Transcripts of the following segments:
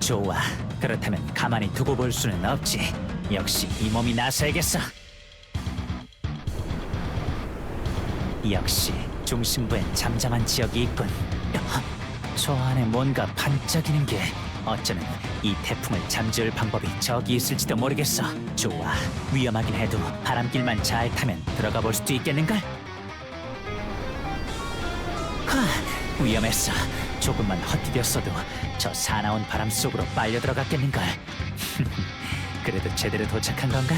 좋아. 그렇다면 가만히 두고 볼 수는 없지. 역시 이 몸이 나서야겠어. 역시 중심부엔 잠잠한 지역이 있군. 저 안에 뭔가 반짝이는 게 어쩌면 이 태풍을 잠재울 방법이 저기 있을지도 모르겠어. 좋아. 위험하긴 해도 바람길만 잘 타면 들어가 볼 수도 있겠는걸? 위험했어. 조금만 헛디뎠어도 저 사나운 바람 속으로 빨려 들어갔겠는걸. 그래도 제대로 도착한 건가?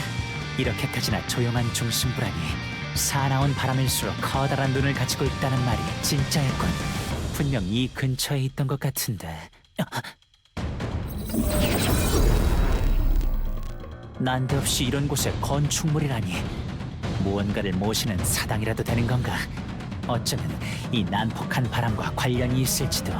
이렇게까지나 조용한 중심부라니. 사나운 바람일수록 커다란 눈을 가지고 있다는 말이 진짜였군. 분명 이 근처에 있던 것 같은데. 난데없이 이런 곳에 건축물이라니. 무언가를 모시는 사당이라도 되는 건가? 어쩌면 이 난폭한 바람과 관련이 있을지도.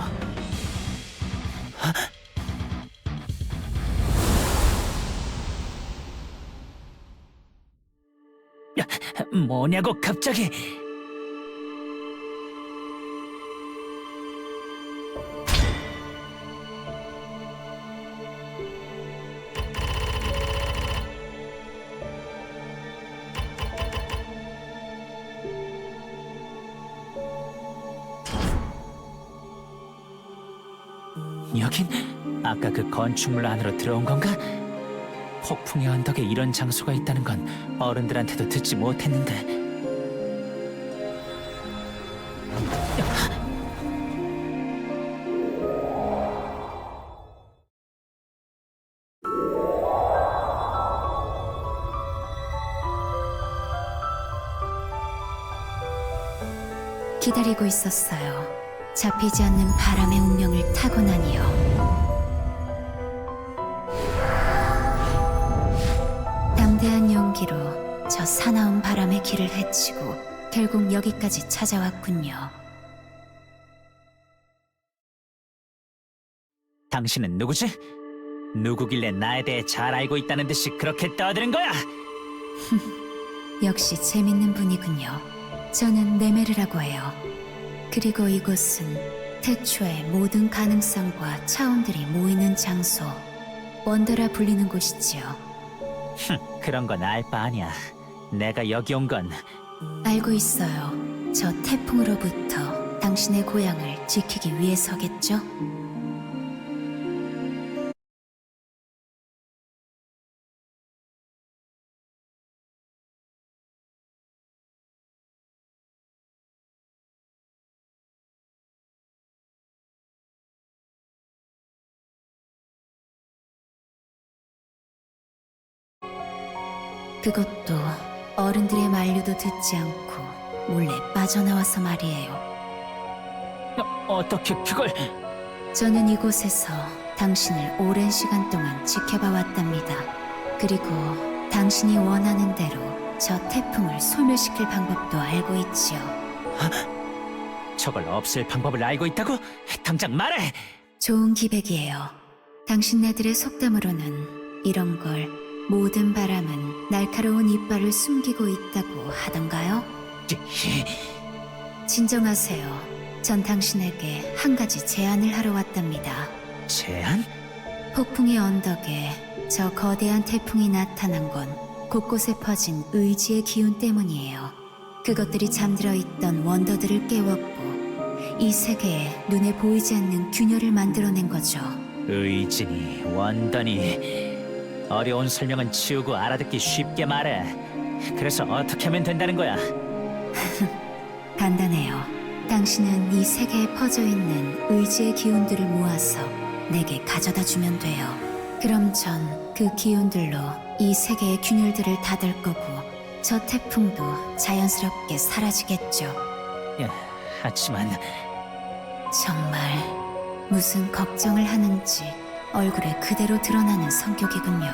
뭐냐고 갑자기. 여긴 아까 그 건축물 안으로 들어온 건가? 폭풍의 언덕에 이런 장소가 있다는 건 어른들한테도 듣지 못했는데. 기다리고 있었어요. 잡히지 않는 바람의 운명을 타고 나니요. 담대한 용기로 저 사나운 바람의 길을 헤치고 결국 여기까지 찾아왔군요. 당신은 누구지? 누구길래 나에 대해 잘 알고 있다는 듯이 그렇게 떠드는 거야? 역시 재밌는 분이군요. 저는 네메르라고 해요. 그리고 이곳은 태초의 모든 가능성과 차원들이 모이는 장소, 원더라 불리는 곳이지요. 그런 건 알 바 아니야. 내가 여기 온 건 알고 있어요. 저 태풍으로부터 당신의 고향을 지키기 위해서겠죠? 그것도 어른들의 만류도 듣지 않고 몰래 빠져나와서 말이에요. 어떻게 그걸... 저는 이곳에서 당신을 오랜 시간 동안 지켜봐 왔답니다. 그리고 당신이 원하는 대로 저 태풍을 소멸시킬 방법도 알고 있지요. 저걸 없앨 방법을 알고 있다고? 당장 말해! 좋은 기백이에요. 당신네들의 속담으로는 이런 걸 모든 바람은 날카로운 이빨을 숨기고 있다고 하던가요? 진정하세요. 전 당신에게 한 가지 제안을 하러 왔답니다. 제안? 폭풍의 언덕에 저 거대한 태풍이 나타난 건 곳곳에 퍼진 의지의 기운 때문이에요. 그것들이 잠들어 있던 원더들을 깨웠고 이 세계에 눈에 보이지 않는 균열을 만들어낸 거죠. 의진이, 원더니... 어려운 설명은 치우고 알아듣기 쉽게 말해. 그래서 어떻게 하면 된다는 거야? 간단해요. 당신은 이 세계에 퍼져 있는 의지의 기운들을 모아서 내게 가져다 주면 돼요. 그럼 전 그 기운들로 이 세계의 균열들을 닫을 거고 저 태풍도 자연스럽게 사라지겠죠. 하지만... 정말 무슨 걱정을 하는지 얼굴에 그대로 드러나는 성격이군요.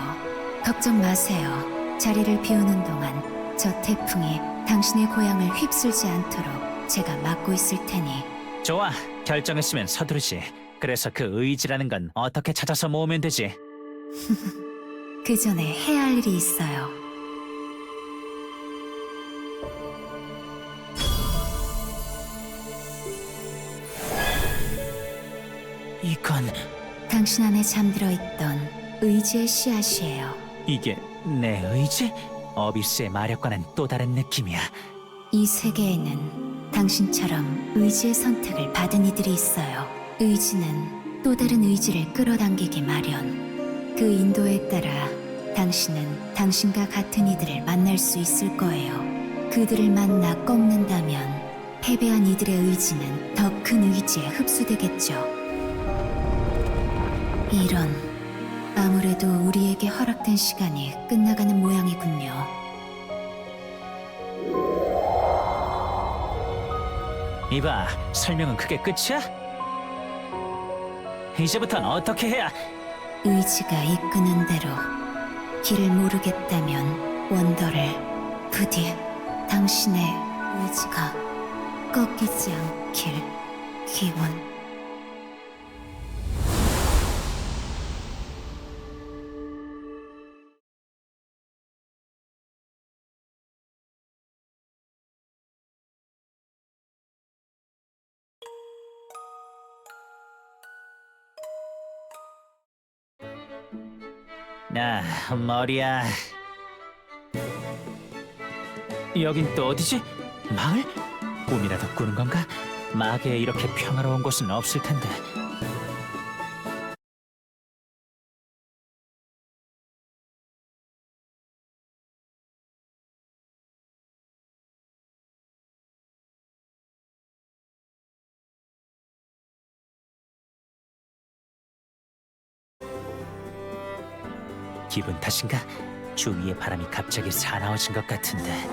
걱정 마세요. 자리를 비우는 동안 저 태풍이 당신의 고향을 휩쓸지 않도록 제가 막고 있을 테니. 좋아, 결정했으면 서두르지. 그래서 그 의지라는 건 어떻게 찾아서 모으면 되지? 그 전에 해야 할 일이 있어요. 이건... 당신 안에 잠들어 있던 의지의 씨앗이에요. 이게 내 의지? 어비스의 마력과는 또 다른 느낌이야. 이 세계에는 당신처럼 의지의 선택을 받은 이들이 있어요. 의지는 또 다른 의지를 끌어당기기 마련. 그 인도에 따라 당신은 당신과 같은 이들을 만날 수 있을 거예요. 그들을 만나 꺾는다면 패배한 이들의 의지는 더 큰 의지에 흡수되겠죠. 이런, 아무래도 우리에게 허락된 시간이 끝나가는 모양이군요. 이봐, 설명은 그게 끝이야? 이제부턴 어떻게 해야... 의지가 이끄는 대로 길을 모르겠다면 원더를 부디 당신의 의지가 꺾이지 않길 기원. 머리야. 여긴 또 어디지? 마을? 꿈이라도 꾸는 건가? 마계에 이렇게 평화로운 곳은 없을 텐데. 기분 탓인가? 주위의 바람이 갑자기 사나워진 것 같은데.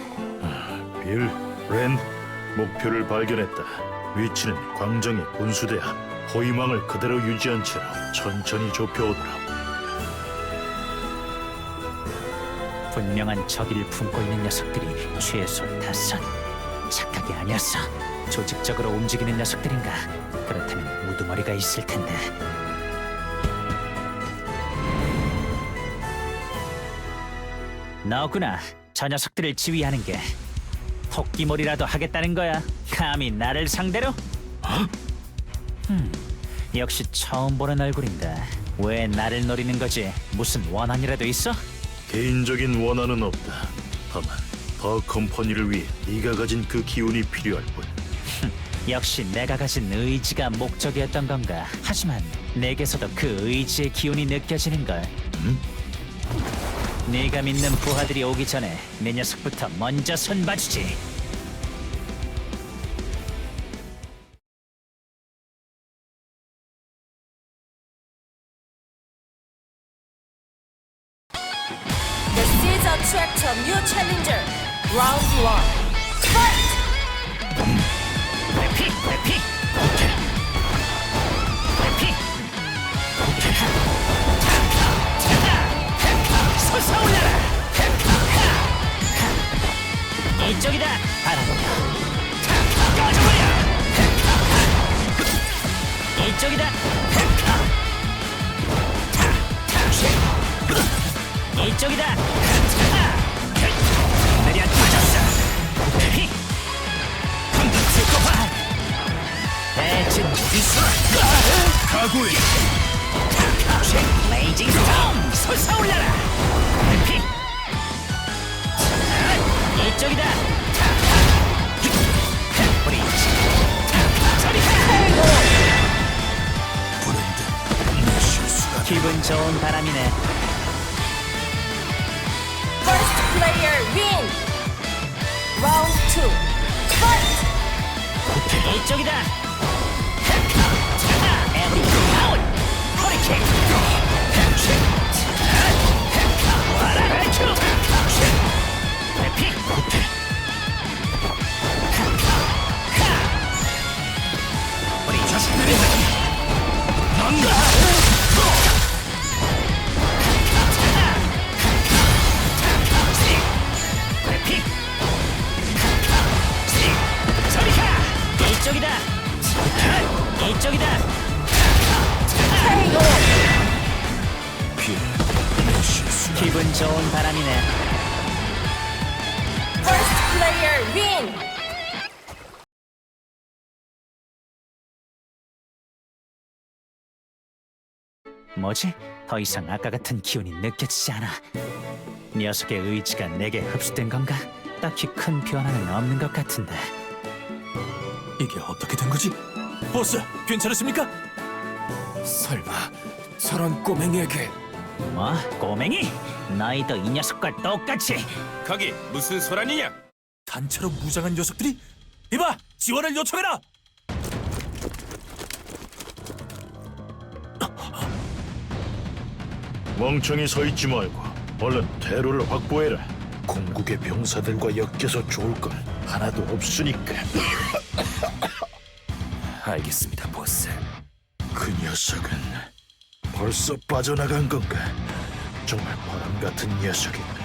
빌, 렌, 목표를 발견했다. 위치는 광정의 분수대야. 호위망을 그대로 유지한 채로 천천히 좁혀오더라. 분명한 적의를 품고 있는 녀석들이 최소 5. 착각이 아니었어. 조직적으로 움직이는 녀석들인가? 그렇다면 우두머리가 있을 텐데. 너구나. 저 녀석들을 지휘하는 게. 토끼몰이라도 하겠다는 거야. 감히 나를 상대로? 역시 처음 보는 얼굴인데 왜 나를 노리는 거지? 무슨 원한이라도 있어? 개인적인 원한은 없다. 다만 더 컴퍼니를 위해 네가 가진 그 기운이 필요할 뿐. 역시 내가 가진 의지가 목적이었던 건가? 하지만 내게서도 그 의지의 기운이 느껴지는 걸. 네가 믿는 부하들이 오기 전에 내 녀석부터 먼저 손봐주지. This is attract a new challenger. Round 1. Fight! 회피! 회피! 회피! 솟아올라라! 이쪽이다! 바라보며 꺼져버려! 이쪽이다! 이쪽이다! 내려 빠졌어! psychopath! 대진 기술! 각오해! 블레이징 스톰! 솟아올라라! 회피! 이쪽이다! 브리지! 저리 가! 브랜드, 내 실수가 기분 좋은 바람이네. First player win. Round 2. Fight! 이쪽이다! 에브리 아웃! 허리케인! 와라라큐! 회피! 우리 자식들이 난다! 회피! 저리 가! 이쪽이다! 이쪽이다! KO. 피해. 내 실수. 기분 좋은 바람이네. First player win. 뭐지? 더 이상 아까 같은 기운이 느껴지지 않아. 녀석의 의지가 내게 흡수된 건가? 딱히 큰 변화는 없는 것 같은데. 이게 어떻게 된 거지? 보스, 괜찮으십니까? 설마 저런 꼬맹이에게 뭐? 꼬맹이? 너희도 이 녀석과 똑같이 거기 무슨 소란이냐? 단체로 무장한 녀석들이? 이봐! 지원을 요청해라! 멍청이 서 있지 말고 얼른 대로를 확보해라. 궁극의 병사들과 엮여서 좋을 건 하나도 없으니까. 알겠습니다, 보스. 그 녀석은 벌써 빠져나간 건가? 정말 바람 같은 녀석이군.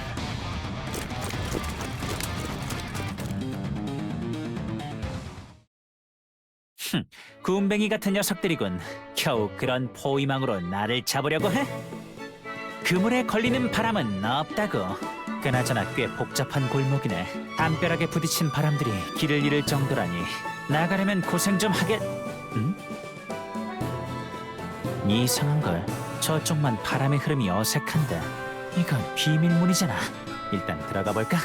군뱅이 같은 녀석들이군. 겨우 그런 포위망으로 나를 잡으려고 해? 그물에 걸리는 바람은 없다고. 그나저나 꽤 복잡한 골목이네. 담벼락에 부딪힌 바람들이 길을 잃을 정도라니. 나가려면 고생 좀 하겠... 응? 이상한걸. 저쪽만 바람의 흐름이 어색한데 이건 비밀문이잖아. 일단 들어가 볼까?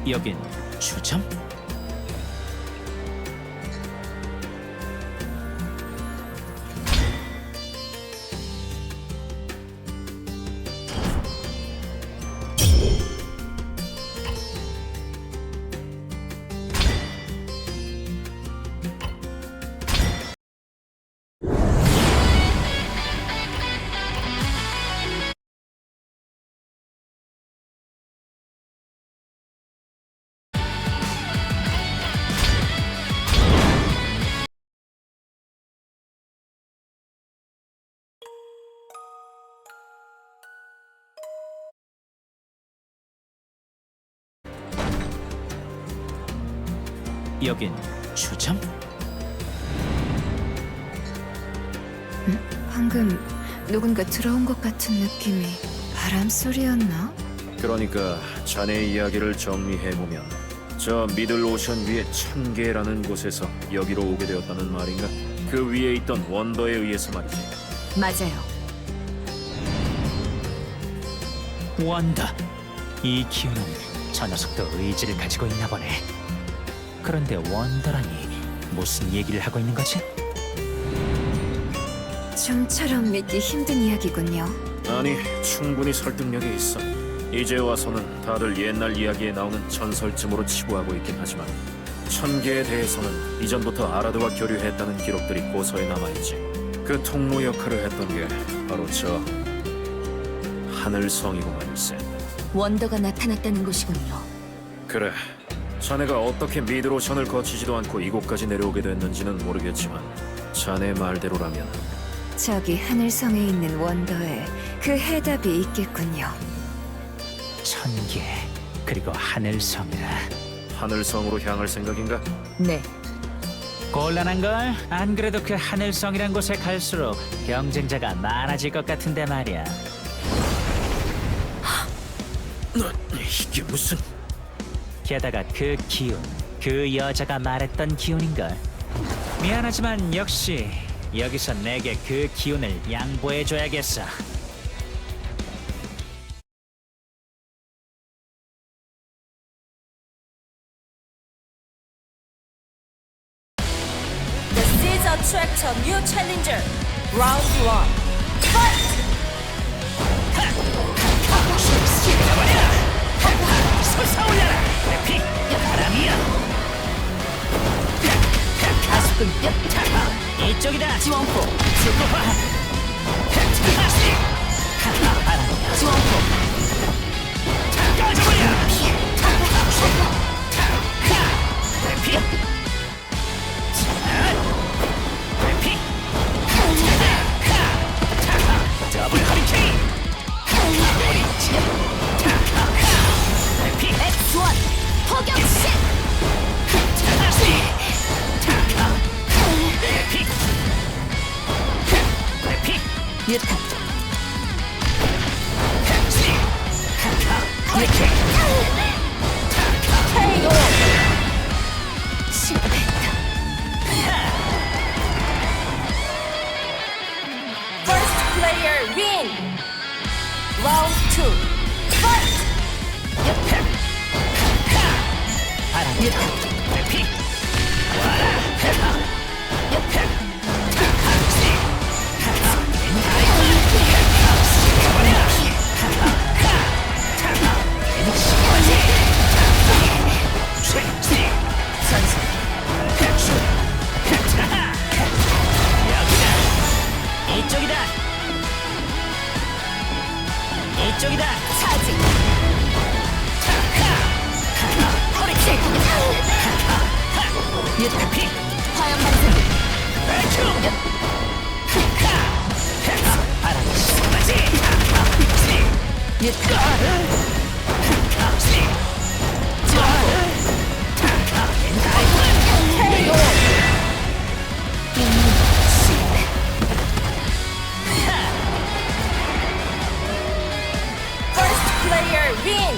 여긴 주점? 여긴 주점? 방금 누군가 들어온 것 같은 느낌이 바람 소리였나? 그러니까 자네의 이야기를 정리해보면 저 미들오션 위의 천계라는 곳에서 여기로 오게 되었다는 말인가? 그 위에 있던 원더에 의해서 말이지. 맞아요. 원더. 이 기운은 저 녀석도 의지를 가지고 있나 보네. 그런데 원더라니 무슨 얘기를 하고 있는 거지? 좀처럼 믿기 힘든 이야기군요. 아니, 충분히 설득력이 있어. 이제 와서는 다들 옛날 이야기에 나오는 전설쯤으로 치부하고 있긴 하지만 천계에 대해서는 이전부터 아라드와 교류했다는 기록들이 고서에 남아있지. 그 통로 역할을 했던 게 바로 저 하늘성이구만일세. 원더가 나타났다는 곳이군요. 그래, 자네가 어떻게 미드로션을 거치지도 않고 이곳까지 내려오게 됐는지는 모르겠지만 자네 말대로라면 저기 하늘성에 있는 원더에 그 해답이 있겠군요. 천계 그리고 하늘성이라. 하늘성으로 향할 생각인가? 네. 곤란한걸? 안 그래도 그 하늘성이란 곳에 갈수록 경쟁자가 많아질 것 같은데 말이야. 이게 무슨... 게다가 그 기운, 그 여자가 말했던 기운인걸. 미안하지만 역시 여기서 내게 그 기운을 양보해줘야겠어. This is a track to new challenger. Round 1. Fight! 솟아올려라! 피 바람이야! 가슴 이쪽이다! 지원포! 수고화! 바람이야! 지원포! 꺼져버려! 피! 더블 허리케인! X1 포격식! 뮤탄 KO 실패했다. First player win Round 2 Fight 바람 회피 이쪽이다. 이쪽이다. 차지 회피 화염 방생 바람 쏟아지 First player win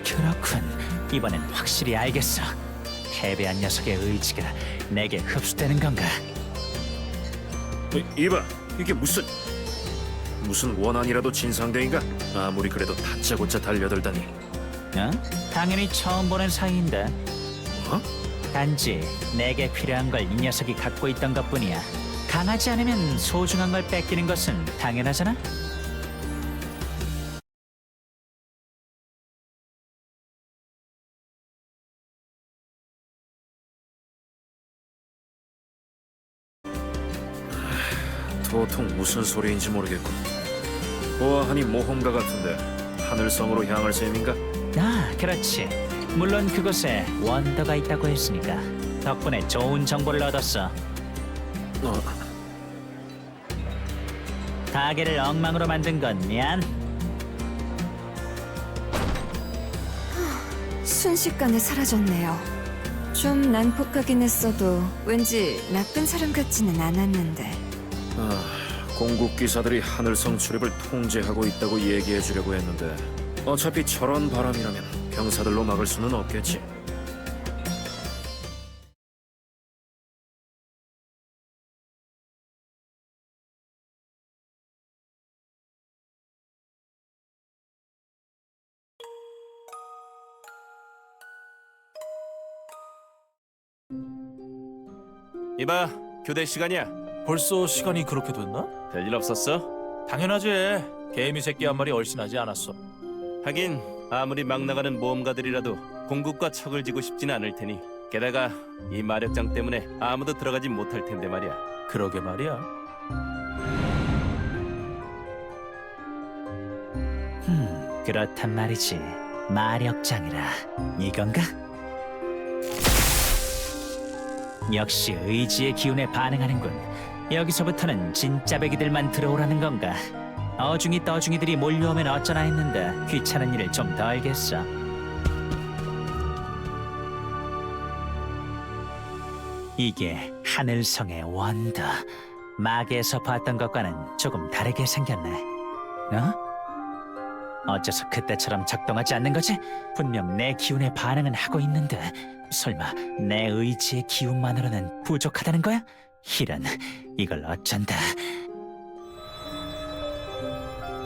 그렇군. 이번엔 확실히 알겠어. 패배한 녀석의 의지가 내게 흡수되는 건가? 이봐, 이게 무슨 원한이라도 진상대인가? 아무리 그래도 다짜고짜 달려들다니. 어? 당연히 처음 보는 사이인데. 어? 단지 내게 필요한 걸 이 녀석이 갖고 있던 것뿐이야. 강하지 않으면 소중한 걸 뺏기는 것은 당연하잖아. 도통 무슨 소리인지 모르겠군. 보아하니 모험가 같은데 하늘성으로 향할 셈인가? 아, 그렇지. 물론 그곳에 원더가 있다고 했으니까 덕분에 좋은 정보를 얻었어. 가게를 엉망으로 만든 건 미안. 순식간에 사라졌네요. 좀 난폭하긴 했어도 왠지 나쁜 사람 같지는 않았는데. 공국 기사들이 하늘성 출입을 통제하고 있다고 얘기해 주려고 했는데 어차피 저런 바람이라면 병사들로 막을 수는 없겠지. 이봐, 교대 시간이야. 벌써 시간이 그렇게 됐나? 별일 없었어? 당연하지. 개미 새끼 한 마리 얼씬하지 않았어. 하긴 아무리 막 나가는 모험가들이라도 공국과 척을 지고 싶진 않을 테니. 게다가 이 마력장 때문에 아무도 들어가지 못할 텐데 말이야. 그러게 말이야. 그렇단 말이지. 마력장이라 이건가? 역시 의지의 기운에 반응하는군. 여기서부터는 진짜 배기들만 들어오라는 건가? 어중이 떠중이들이 몰려오면 어쩌나 했는데 귀찮은 일을 좀 더 알겠어. 이게 하늘성의 원더. 마계에서 봤던 것과는 조금 다르게 생겼네. 어? 어째서 그때처럼 작동하지 않는 거지? 분명 내 기운에 반응은 하고 있는데 설마 내 의지의 기운만으로는 부족하다는 거야? 이런, 이걸 어쩐다.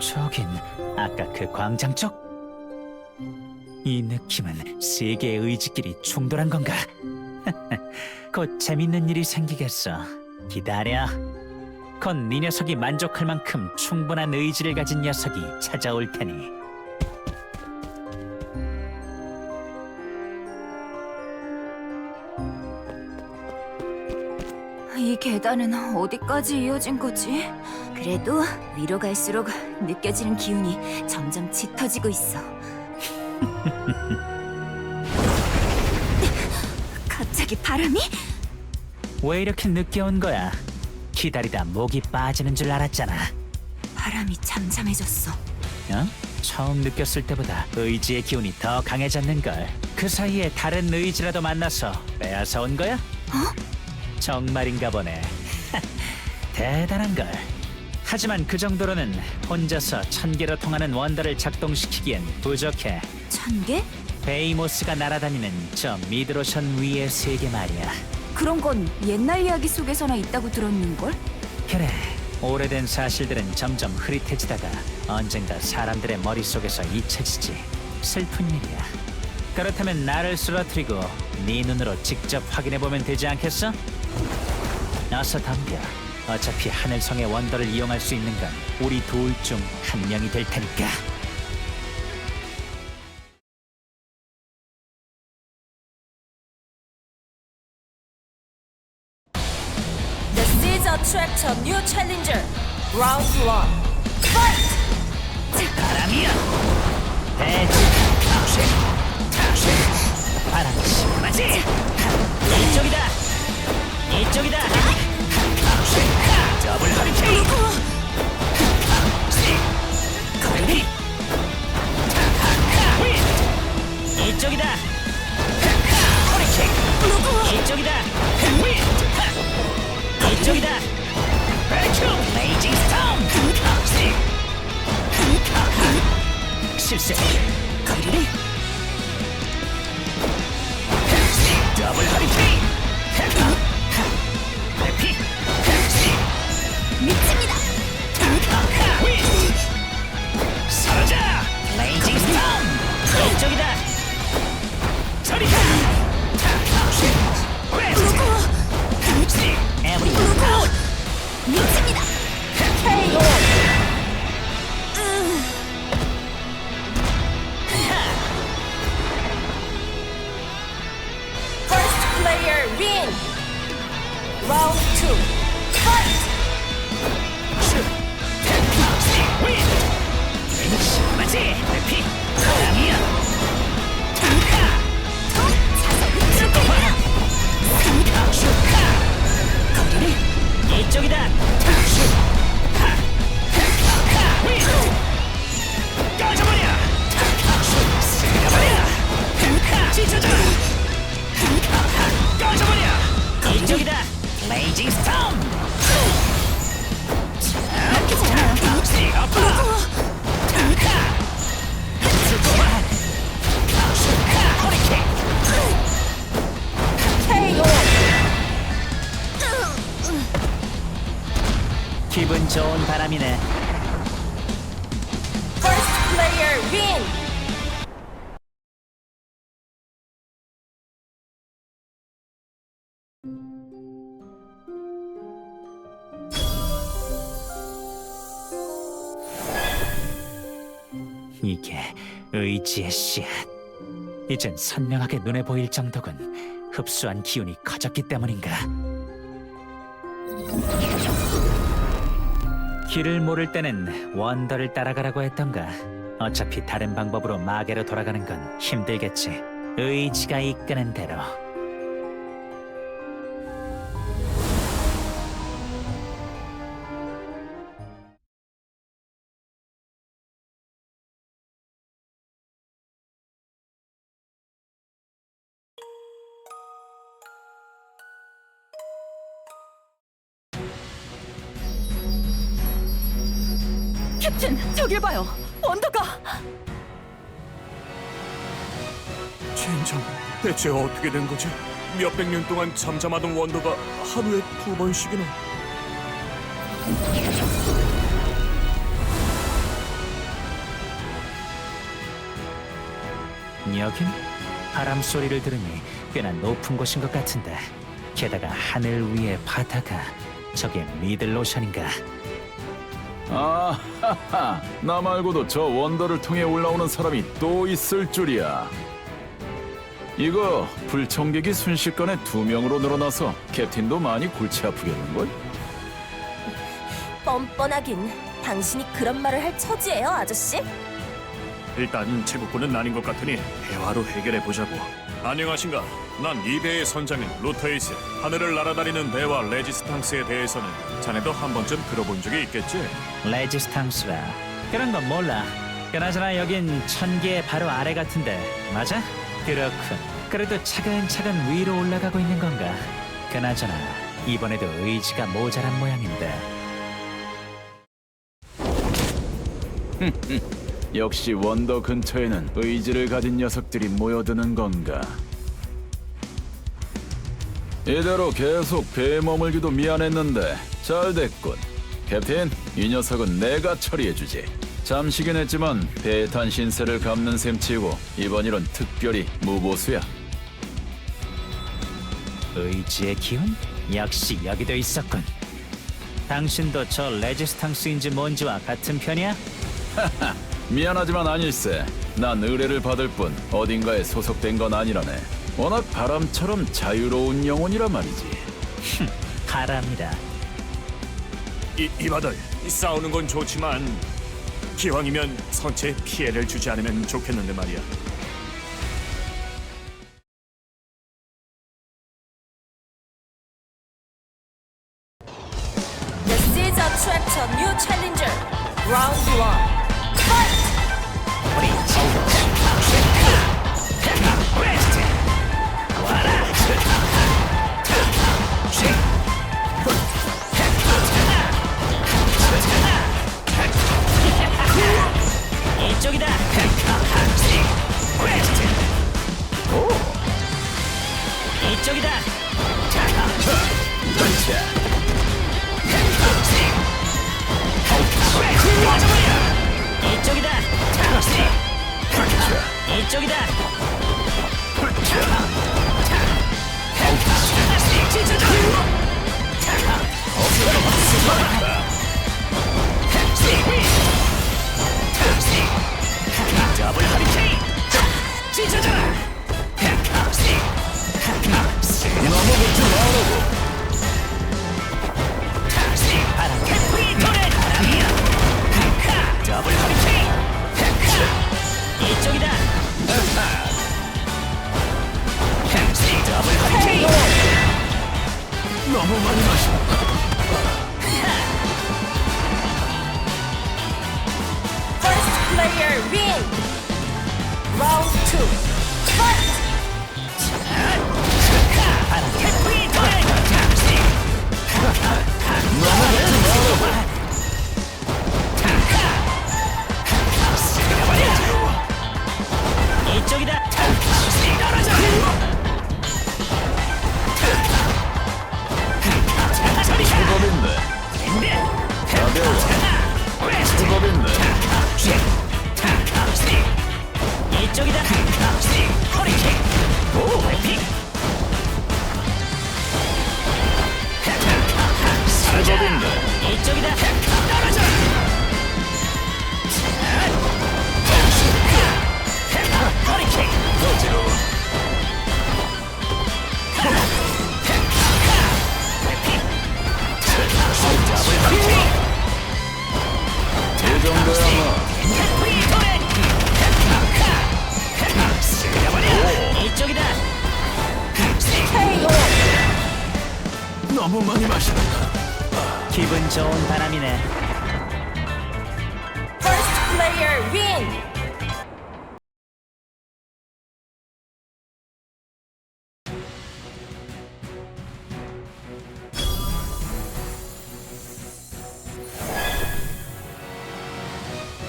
저긴 아까 그 광장 쪽? 이 느낌은 세 개의 의지끼리 충돌한 건가? 곧 재밌는 일이 생기겠어. 기다려. 곧 네 녀석이 만족할 만큼 충분한 의지를 가진 녀석이 찾아올 테니. 이 계단은 어디까지 이어진 거지? 그래도 위로 갈수록 느껴지는 기운이 점점 짙어지고 있어. 갑자기 바람이? 왜 이렇게 늦게 온 거야? 기다리다 목이 빠지는 줄 알았잖아. 바람이 잠잠해졌어. 어? 처음 느꼈을 때보다 의지의 기운이 더 강해졌는걸. 그 사이에 다른 의지라도 만나서 빼앗아 온 거야? 정말인가 보네. 대단한걸. 하지만 그 정도로는 혼자서 1000개로 통하는 원더를 작동시키기엔 부족해. 1000개? 베이모스가 날아다니는 저 미드로션 위의 세계 말이야. 그런 건 옛날 이야기 속에서나 있다고 들었는걸? 그래, 오래된 사실들은 점점 흐릿해지다가 언젠가 사람들의 머릿속에서 잊혀지지. 슬픈 일이야. 그렇다면 나를 쓰러뜨리고 네 눈으로 직접 확인해보면 되지 않겠어? 어서 덤벼. 어차피 하늘성의 원더를 이용할 수 있는 건 우리 둘 중 한 명이 될 테니까. This is Attractor New Challenger. Round 1. Fight! 바람이야. 대지 타시 타시. 바람이 심하지. 이쪽이다. 이쪽이다. 타시 더블 허리케인. 거리. 이쪽이다. 허리케인. 이쪽이다. 이쪽이다. 레이징 스톰. 실세. 거리를. 더블 허리케인. 해피. 미칩니다. 사라져. 레이징 스톰. 이쪽이다. 저리가. 에브리 아웃. 미칩니다. KO! First player win! Round 2. Fight! 맞지? 해피. 바람이야. 거리를. 이쪽이다. 꺼져버려. 쓸어버려. 찢어져. 꺼져버려. 이쪽이다. 레이징 스톰. KO! 기분 좋은 바람이네. First player win! 이게 의지의 씨앗. 이젠 선명하게 눈에 보일 정도군. 흡수한 기운이 커졌기 때문인가. 길을 모를 때는 원더를 따라가라고 했던가. 어차피 다른 방법으로 마계로 돌아가는 건 힘들겠지. 의지가 이끄는 대로. 캡틴, 저길 봐요. 원더가. 젠장, 대체 어떻게 된 거지? 몇백 년 동안 잠잠하던 원더가 하루에 2번씩이나. 여긴 바람 소리를 들으니 꽤나 높은 곳인 것 같은데. 게다가 하늘 위에 바다가. 저게 미들로션인가? 아하하, 나 말고도 저 원더를 통해 올라오는 사람이 또 있을 줄이야. 이거 불청객이 순식간에 2명으로 늘어나서 캡틴도 많이 골치 아프겠는걸? 뻔뻔하긴. 당신이 그런 말을 할 처지예요, 아저씨? 일단 제국군은 아닌 것 같으니 대화로 해결해 보자고. 안녕하신가? 난 이 배의 선장인 루터이스. 하늘을 날아다니는 배와 레지스탕스에 대해서는 자네도 한 번쯤 들어본 적이 있겠지? 레지스탕스라 그런 건 몰라. 그나저나 여긴 천계의 바로 아래 같은데 맞아? 그렇군. 그래도 차근차근 위로 올라가고 있는 건가? 그나저나 이번에도 의지가 모자란 모양인데. 역시 원더 근처에는 의지를 가진 녀석들이 모여드는 건가? 이대로 계속 배에 머물기도 미안했는데 잘 됐군. 캡틴, 이 녀석은 내가 처리해주지. 잠시긴 했지만 배에 탄 신세를 갚는 셈치고 이번 일은 특별히 무보수야. 의지의 기운? 역시 여기도 있었군. 당신도 저 레지스탕스인지 뭔지와 같은 편이야? 미안하지만 아닐세. 난 의뢰를 받을 뿐 어딘가에 소속된 건 아니라네. 워낙 바람처럼 자유로운 영혼이라 말이지. 바람이라. 이바들, 싸우는 건 좋지만 기왕이면 선체에 피해를 주지 않으면 좋겠는데 말이야. This is a tractor new challenger. Round 1. Fight! 이쪽이다. 이쪽이다. 이쪽이다. 이쪽이다. 더블 허리케인 찢어져라. 너무 붙지 말라고. 바람 캐프리 도래 바람이야. 더블 허리케인 이쪽이다. 더블 허리케인 너무 많이 마셔. First player win. Round 2. Fight! 바람 캐프리 도래. 이쪽이다. 떨어져. 수법인데. 가벼워. 수법인데. 이쪽이다. 허리케인. 오, 수법인데. 이쪽이다. 떨어져. 허리케인. 이 정도야. 이쪽이다. KO. 너무 많이 마신다. 기분 좋은 바람이네. First player win.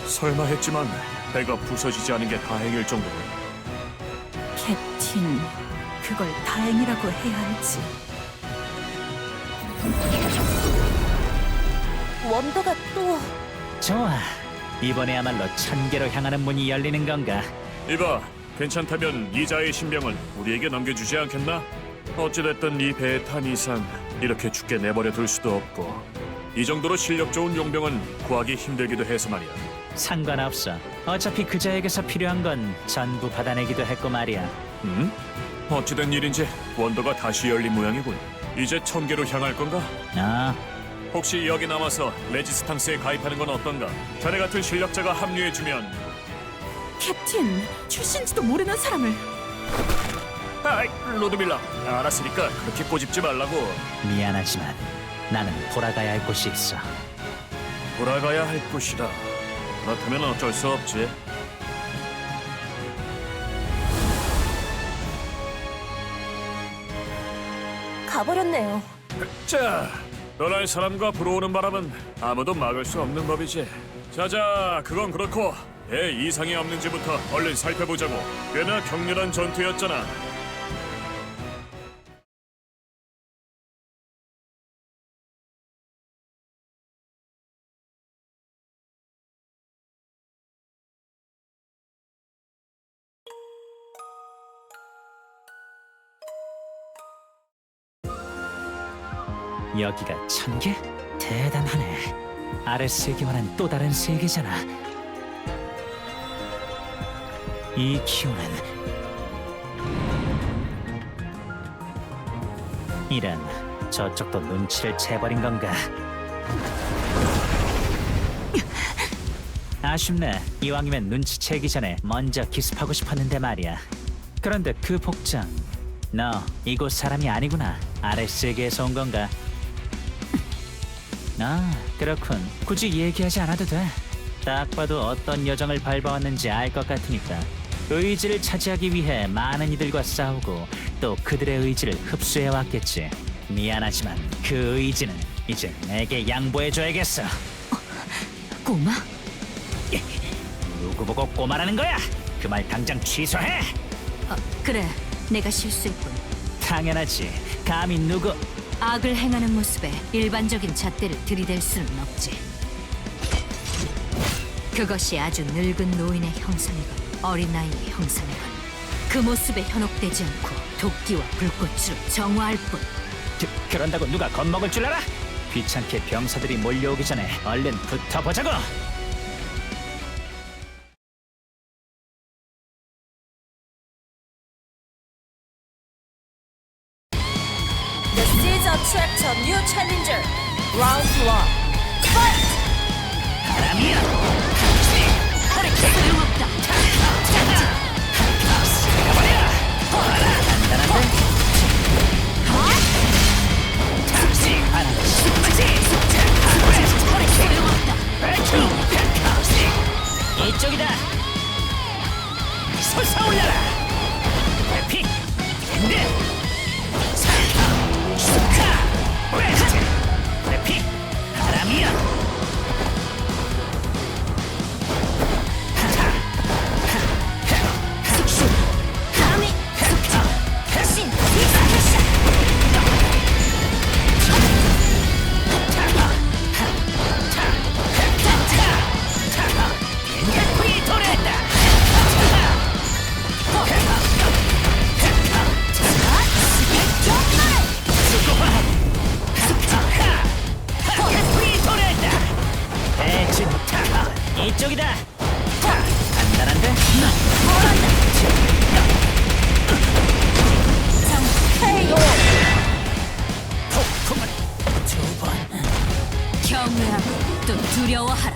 설마 했지만 배가 부서지지 않은 게 다행일 정도로. 캡틴, 그걸 다행이라고 해야 할지. 원더가 또 좋아. 이번에야말로 천계로 향하는 문이 열리는 건가? 이봐, 괜찮다면 이자의 신병을 우리에게 넘겨주지 않겠나? 어찌됐든 이 배에 탄 이상 이렇게 죽게 내버려 둘 수도 없고 이 정도로 실력 좋은 용병은 구하기 힘들기도 해서 말이야. 상관없어. 어차피 그자에게서 필요한 건 전부 받아내기도 했고 말이야. 어찌된 일인지 원더가 다시 열린 모양이군. 이제 천계로 향할 건가? 아, 혹시 여기 남아서 레지스탕스에 가입하는 건 어떤가? 자네 같은 실력자가 합류해주면. 캡틴, 출신지도 모르는 사람을. 아이, 로드밀라, 알았으니까 그렇게 꼬집지 말라고. 미안하지만 나는 돌아가야 할 곳이 있어. 돌아가야 할 곳이다. 그렇다면 어쩔 수 없지. 가버렸네요. 자, 떠날 사람과 불어오는 바람은 아무도 막을 수 없는 법이지. 자자, 그건 그렇고 배 이상이 없는지부터 얼른 살펴보자고. 꽤나 격렬한 전투였잖아. 여기가 1000개? 대단하네. 아래 세계와는 또 다른 세계잖아. 이 기운은 이런, 저쪽도 눈치를 채버린 건가? 아쉽네. 이왕이면 눈치채기 전에 먼저 기습하고 싶었는데 말이야. 그런데 그 복장, 너 이곳 사람이 아니구나. 아래 세계에서 온 건가? 아, 그렇군. 굳이 얘기하지 않아도 돼. 딱 봐도 어떤 여정을 밟아왔는지 알 것 같으니까. 의지를 차지하기 위해 많은 이들과 싸우고 또 그들의 의지를 흡수해왔겠지. 미안하지만 그 의지는 이제 내게 양보해줘야겠어. 꼬마? 누구 보고 꼬마라는 거야? 그 말 당장 취소해! 그래, 내가 실수했군. 당연하지. 감히 누구... 악을 행하는 모습에 일반적인 잣대를 들이댈 수는 없지. 그것이 아주 늙은 노인의 형상이건 어린아이의 형상이건 그 모습에 현혹되지 않고 도끼와 불꽃으로 정화할 뿐. 그런다고 누가 겁먹을 줄 알아? 귀찮게 병사들이 몰려오기 전에 얼른 붙어보자고! This is Attractor New Challenger. Round 1. Fight! 바람이야! 소용없다. 이쪽이다! 솟아올라라! 픽! 밴드! 스카! 웨스트! 픽! 바람이야! 이쪽이다. 간단한데? KO! 폭풍은 두 번. 경외하고 또 두려워하라.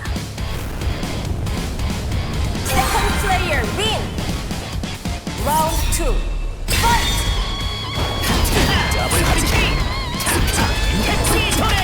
Second player win! Round 2. Fight! 더블 허리케인. 햇빛 도래.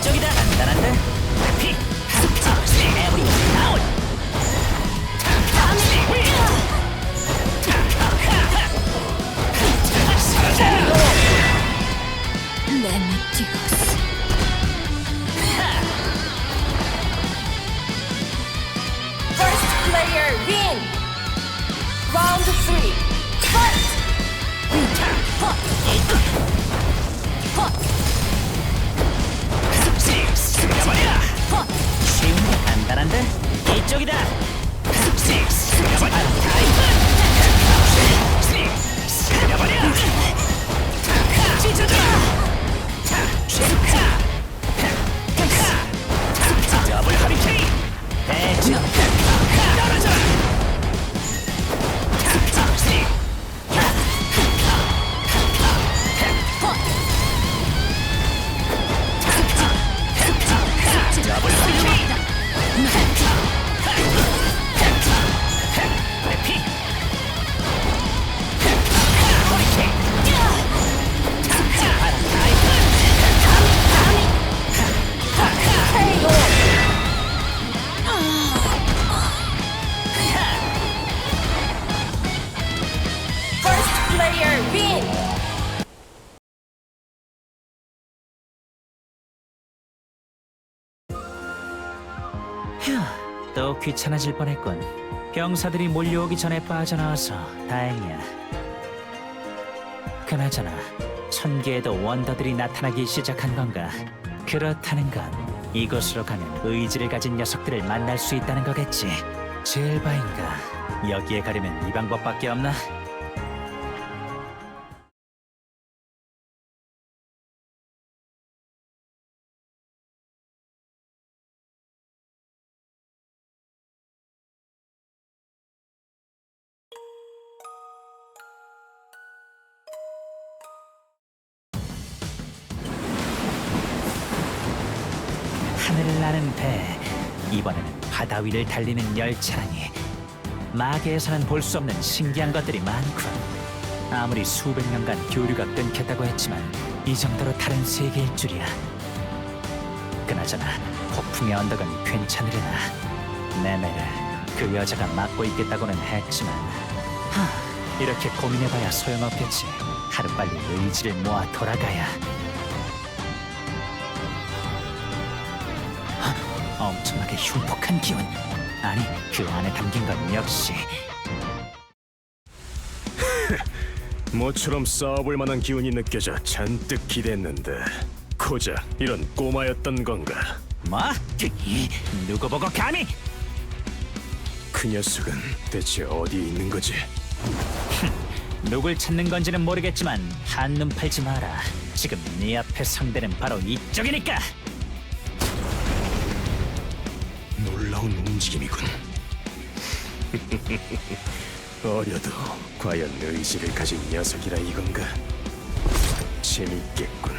이쪽이다. 간단한데? 피! 에브리 다운! 레미티거스. First player win! Round 3. Fight! 쉬운 게 간단한데? 이쪽이다! 휴, 또 귀찮아질 뻔했군. 병사들이 몰려오기 전에 빠져나와서 다행이야. 그나저나 천계에도 원더들이 나타나기 시작한 건가? 그렇다는 건 이곳으로 가면 의지를 가진 녀석들을 만날 수 있다는 거겠지. 젤바인가? 여기에 가려면 이 방법밖에 없나? 하늘을 나는 배, 이번에는 바다 위를 달리는 열차라니. 마계에서는 볼 수 없는 신기한 것들이 많군. 아무리 수백 년간 교류가 끊겼다고 했지만 이 정도로 다른 세계일 줄이야. 그나저나 폭풍의 언덕은 괜찮으려나. 내매를 그 여자가 맡고 있겠다고는 했지만 이렇게 고민해봐야 소용없겠지. 하루빨리 의지를 모아 돌아가야. 엄청나게 흉폭한 기운. 아니, 그 안에 담긴 건 역시 모처럼 싸워볼 만한 기운이 느껴져 잔뜩 기대했는데 고작 이런 꼬마였던 건가? 뭐? 누구 보고 감히? 그 녀석은 대체 어디에 있는 거지? 누굴 찾는 건지는 모르겠지만 한눈 팔지 마라. 지금 네 앞에 상대는 바로 이쪽이니까. 놀라운 움직임이군. 어려도 과연 의지를 가진 녀석이라 이건가? 재밌겠군.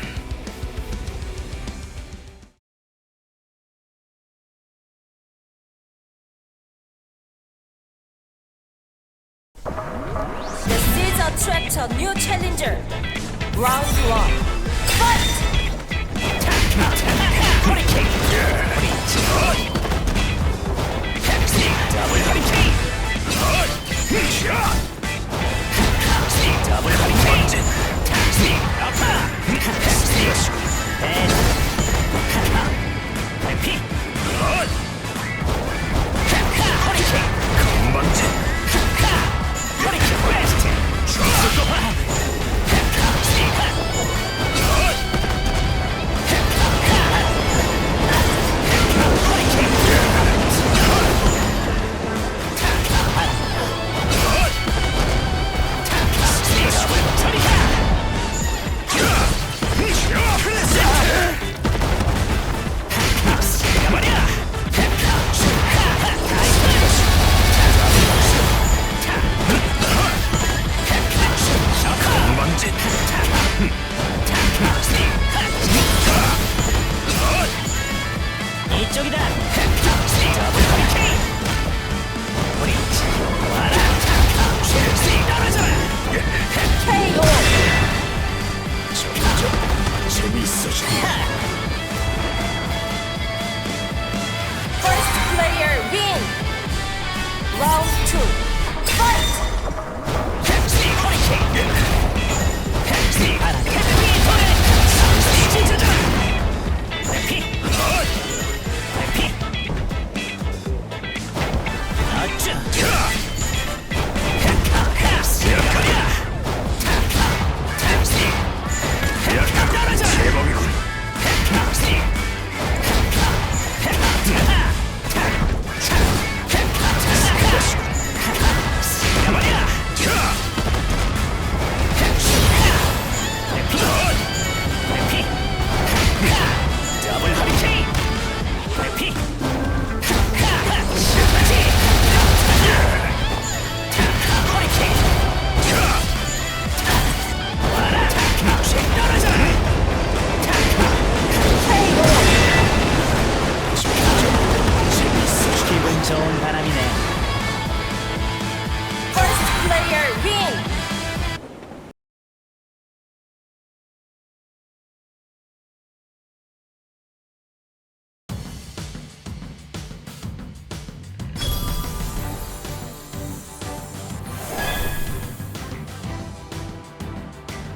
This is Attractor New Challenger. Round 1. Fight! 이쪽이다. KO! 재밌어져. First player win! Round 2. Fight! 제법이군. 기분 좋은 바람이네. First player win!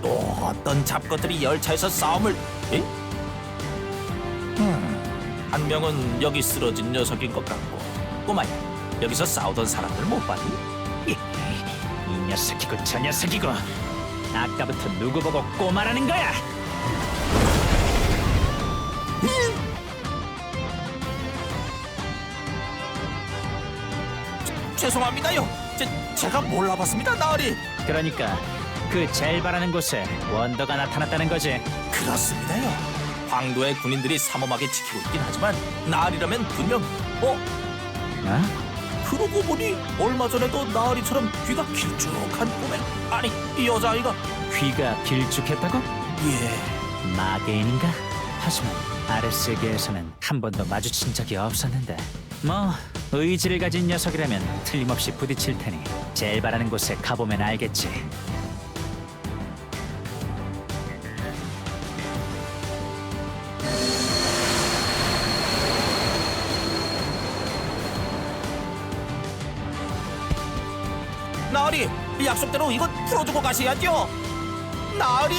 또 어떤 잡것들이 열차에서 싸움을? 에? 한 명은 여기 쓰러진 녀석인 것 같고 꼬마야 여기서 싸우던 사람들 못 봤니? 이 녀석이고 저 녀석이고 아까부터 누구 보고 꼬마라는 거야? 죄송합니다요. 제가 몰라봤습니다, 나으리. 그러니까 그 제일 바라는 곳에 원더가 나타났다는 거지. 그렇습니다요. 황도의 군인들이 삼엄하게 지키고 있긴 하지만 나으리라면 분명 어? 그러고 보니 얼마 전에도 나으리처럼 귀가 길쭉한 꼬맹 아니 이 여자아이가 귀가 길쭉했다고? 예 마게인인가? 하지만 아랫세계에서는 한 번도 마주친 적이 없었는데 뭐 의지를 가진 녀석이라면 틀림없이 부딪힐 테니 제일 바라는 곳에 가보면 알겠지. 나으리 약속대로 이건 풀어주고 가셔야죠. 나으리.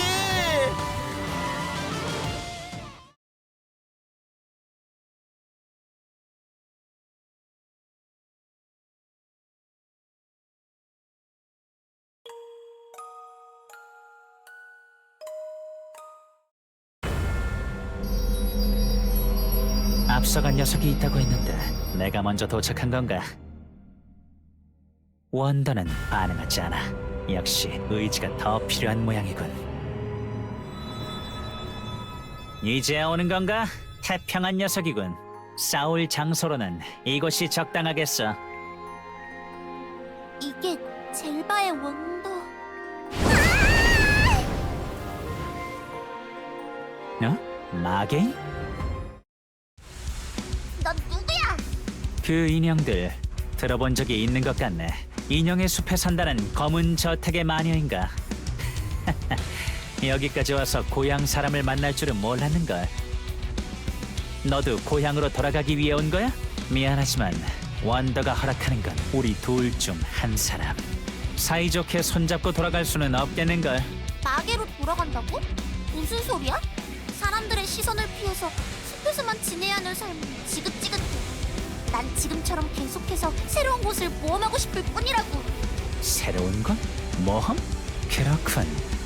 앞서간 녀석이 있다고 했는데 내가 먼저 도착한 건가? 원더는 반응하지 않아. 역시 의지가 더 필요한 모양이군. 이제야 오는 건가? 태평한 녀석이군. 싸울 장소로는 이곳이 적당하겠어. 이게 젤바의 원더. 어? 마게인? 넌 누구야? 그 인형들 들어본 적이 있는 것 같네. 인형의 숲에 산다는 검은 저택의 마녀인가? 여기까지 와서 고향 사람을 만날 줄은 몰랐는걸. 너도 고향으로 돌아가기 위해 온 거야? 미안하지만 원더가 허락하는 건 우리 둘 중 한 사람. 사이좋게 손잡고 돌아갈 수는 없겠는걸. 마계로 돌아간다고? 무슨 소리야? 사람들의 시선을 피해서 숲에서만 지내야 하는 삶은 지긋지긋해. 난 지금처럼 계속해서 새로운 곳을 모험하고 싶을 뿐이라고. 새로운 건? 모험? 그렇군.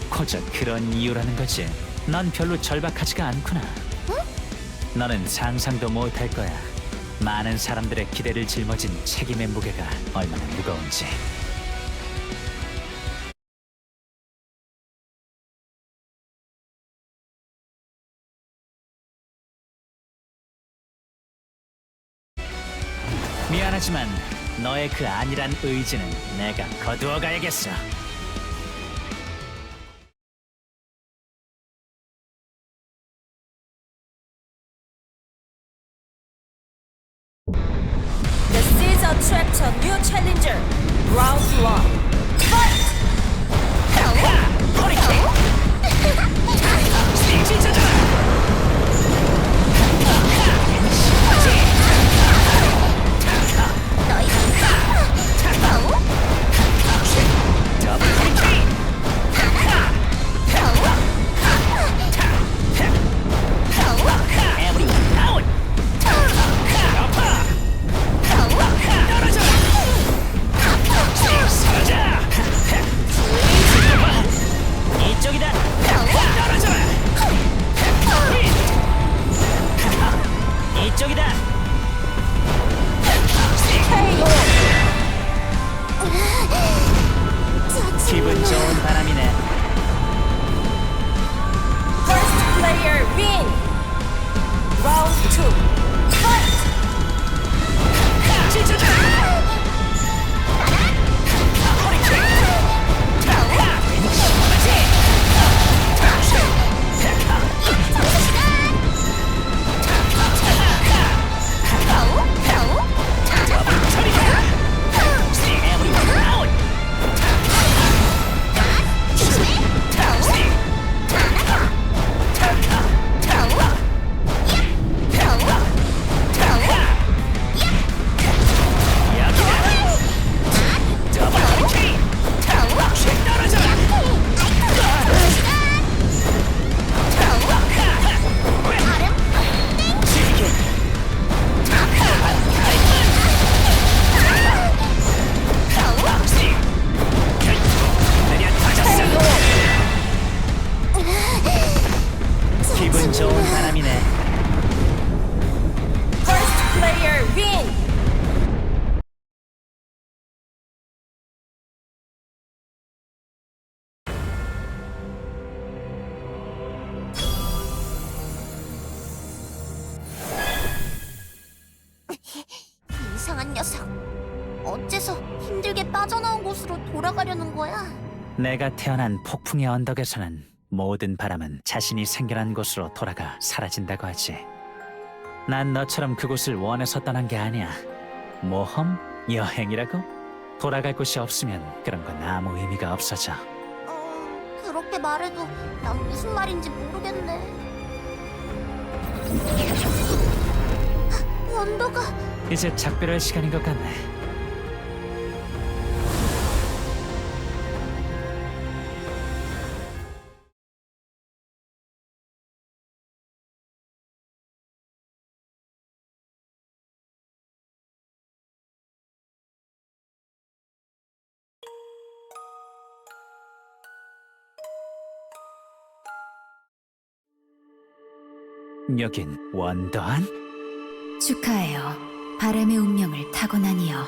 고작 그런 이유라는 거지. 난 별로 절박하지가 않구나. 너는 상상도 못할 거야. 많은 사람들의 기대를 짊어진 책임의 무게가 얼마나 무거운지. 미안하지만 너의 그 안일한 의지는 내가 거두어 가야겠어. This is a threat to new challenger. Round 1. Fight! 이쪽이다. 이쪽이다. 기분 좋은 바람이네. First player win. Round 2. Fight! Warrior win! 이상한 녀석. 어째서 힘들게 빠져나온 곳으로 돌아가려는 거야? 내가 태어난 폭풍의 언덕에서는 모든 바람은 자신이 생겨난 곳으로 돌아가 사라진다고 하지. 난 너처럼 그곳을 원해서 떠난 게 아니야. 모험? 여행이라고? 돌아갈 곳이 없으면 그런 건 아무 의미가 없어져. 그렇게 말해도 난 무슨 말인지 모르겠네. 원더가 이제 작별할 시간인 것 같네. 여긴 원더한? 축하해요. 바람의 운명을 타고나니요.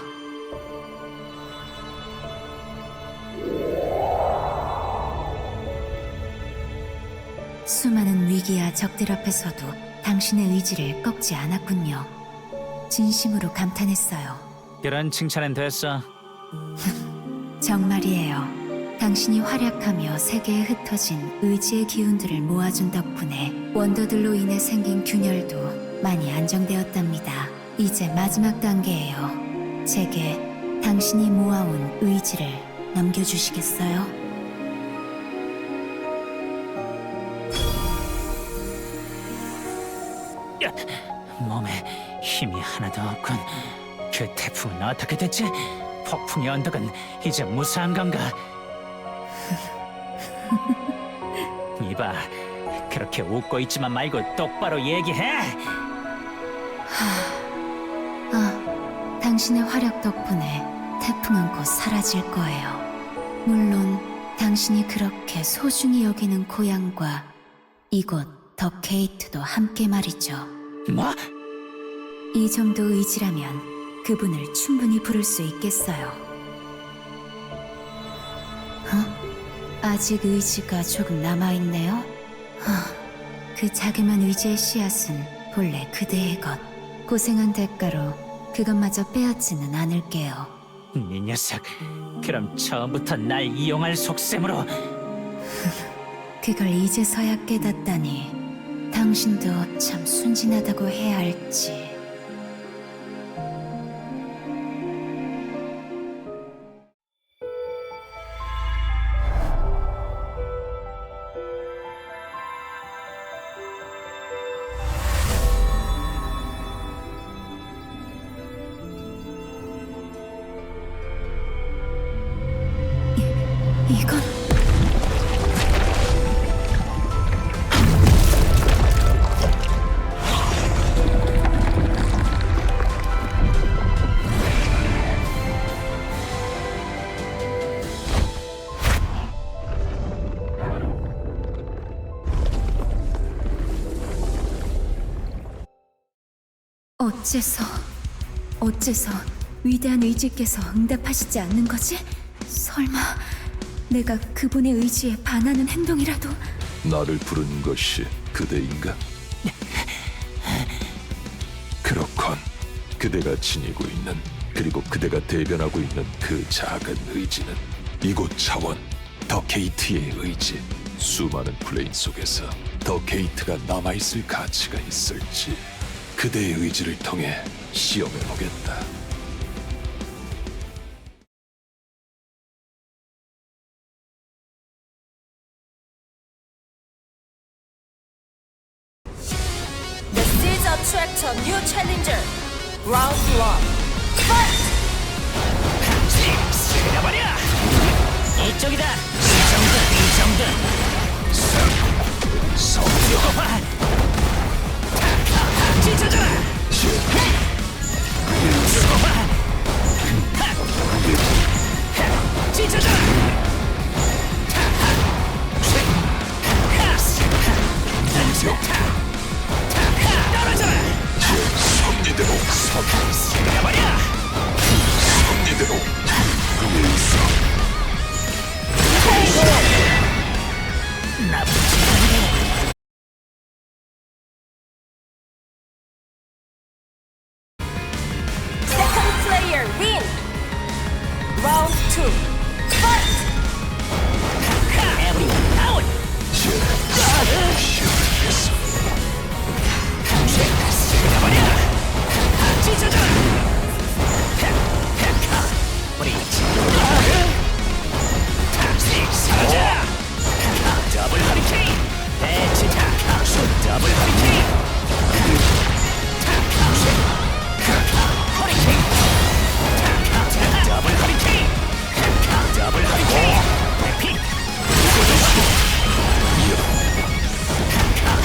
수많은 위기와 적들 앞에서도 당신의 의지를 꺾지 않았군요. 진심으로 감탄했어요. 그런 칭찬은 됐어. 정말이에요. 당신이 활약하며 세계에 흩어진 의지의 기운들을 모아준 덕분에 원더들로 인해 생긴 균열도 많이 안정되었답니다. 이제 마지막 단계예요. 제게 당신이 모아온 의지를 넘겨주시겠어요? 몸에 힘이 하나도 없군. 그 태풍은 어떻게 됐지? 폭풍의 언덕은 이제 무사한 건가? 이봐, 그렇게 웃고 있지만 말고 똑바로 얘기해! 당신의 활약 덕분에 태풍은 곧 사라질 거예요. 물론 당신이 그렇게 소중히 여기는 고향과 이곳 더 케이트도 함께 말이죠. 뭐? 이 정도 의지라면 그분을 충분히 부를 수 있겠어요. 아직 의지가 조금 남아있네요. 그 자그만 의지의 씨앗은 본래 그대의 것. 고생한 대가로 그것마저 빼앗지는 않을게요. 이 녀석, 그럼 처음부터 날 이용할 속셈으로. 그걸 이제서야 깨닫다니 당신도 참 순진하다고 해야 할지. 이건 어째서 위대한 의지께서 응답하시지 않는 거지? 설마 내가 그분의 의지에 반하는 행동이라도? 나를 부른 것이 그대인가? 그렇건 그대가 지니고 있는, 그리고 그대가 대변하고 있는 그 작은 의지는 이곳 차원 더 게이트의 의지. 수많은 플레인 속에서 더 게이트가 남아있을 가치가 있을지 그대의 의지를 통해 시험해보겠다. This is a track to new challenger. Round 1. Fight! 쓸어버려! 이쪽이다! 이 정도! 성료화! 찢어져라! 성료화! 찢어져라! 떨어져라! 섭리대로 섭리대로 의사 Second player win. Round 2. Fight. 더블 허리케인 대치타 더블 허리케인 허리케인 더블 허리케인 더블 허리케인 피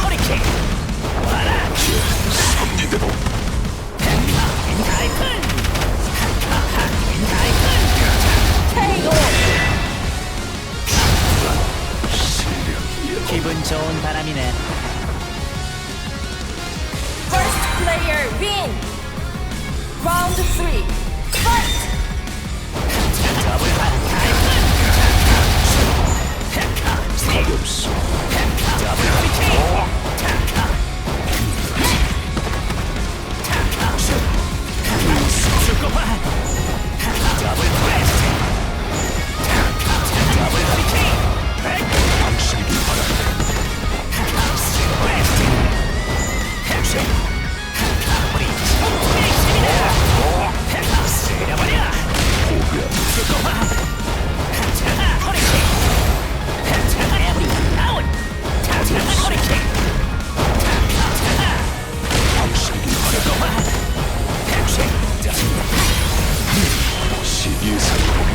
허리케인 와라 섭리대로 인하이픈 KO. 실력이여 기분 좋은 바람이네. First player win. Round 3. Fight. 더블 가볍소 더블 허리케인 슈퍼반 더블 퀘스트 더블 허리케인 당신이길 바란다 당신이길 바란다 시기사이보게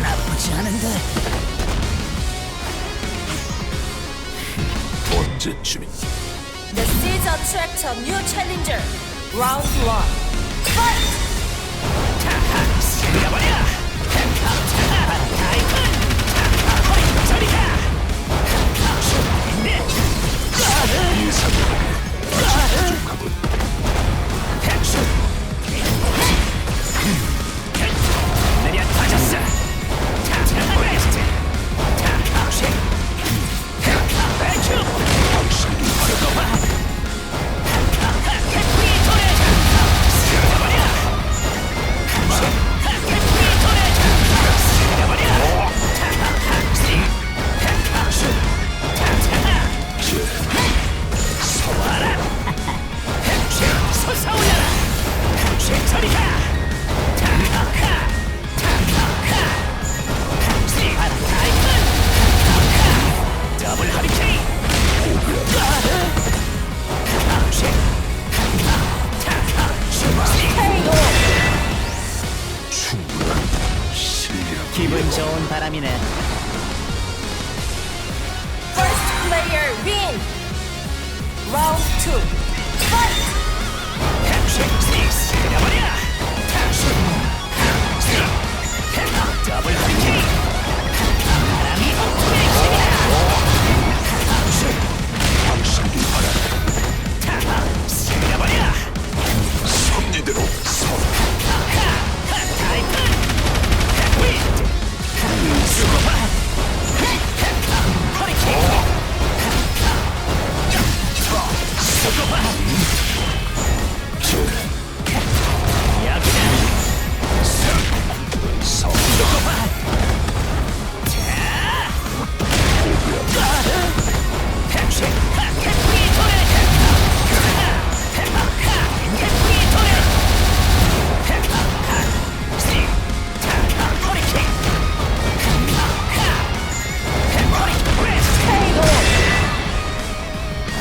나쁘지 않은데 언제쯤인가 This is attract a new challenger. Round 1. Fight. 예상해보게 아주 부족하군 내려 터졌어. 당신이길 바란다 더블 허리케인 충분한 실력 기분 좋은 바람이네. First player win. Round 2. Fight. 더블 허리케인 바람이 당신이길 바란다 섭리대로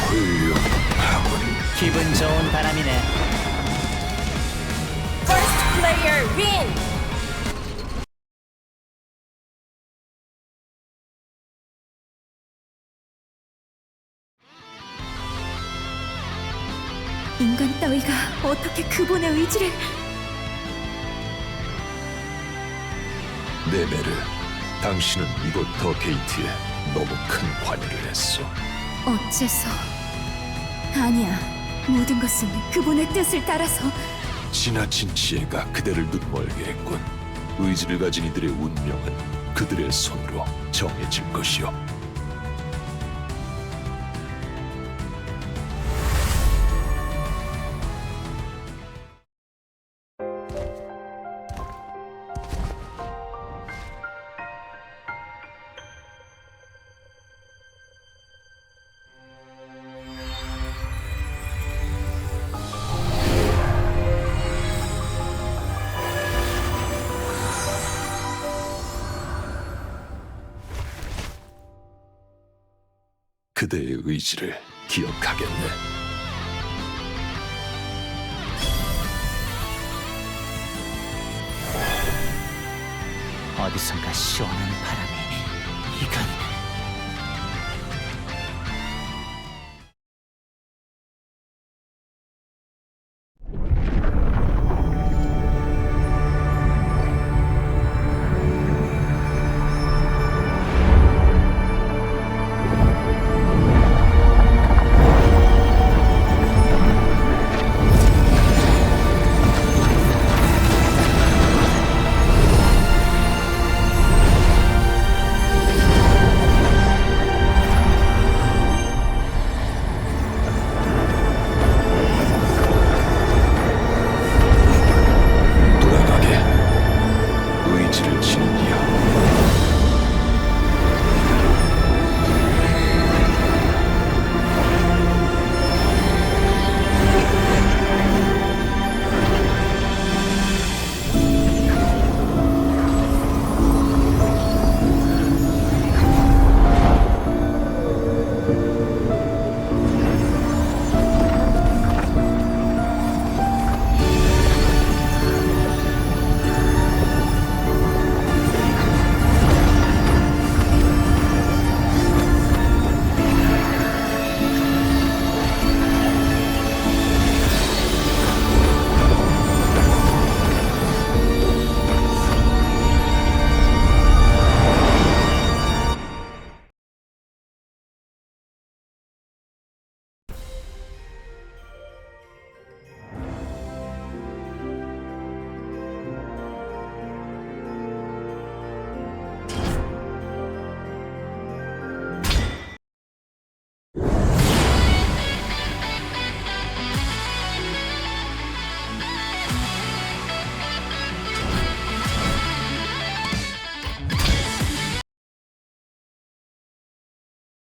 훌륭하군 기분 좋은 바람이네. First player win. 인간 따위가 어떻게 그분의 의지를... 네메르 당신은 이곳 더 게이트에 너무 큰 관여를 했어 어째서... 아니야, 모든 것은 그분의 뜻을 따라서 지나친 지혜가 그대를 눈멀게 했군. 의지를 가진 이들의 운명은 그들의 손으로 정해질 것이오. 그대의 의지를 기억하겠네. 어디선가 시원한 바람이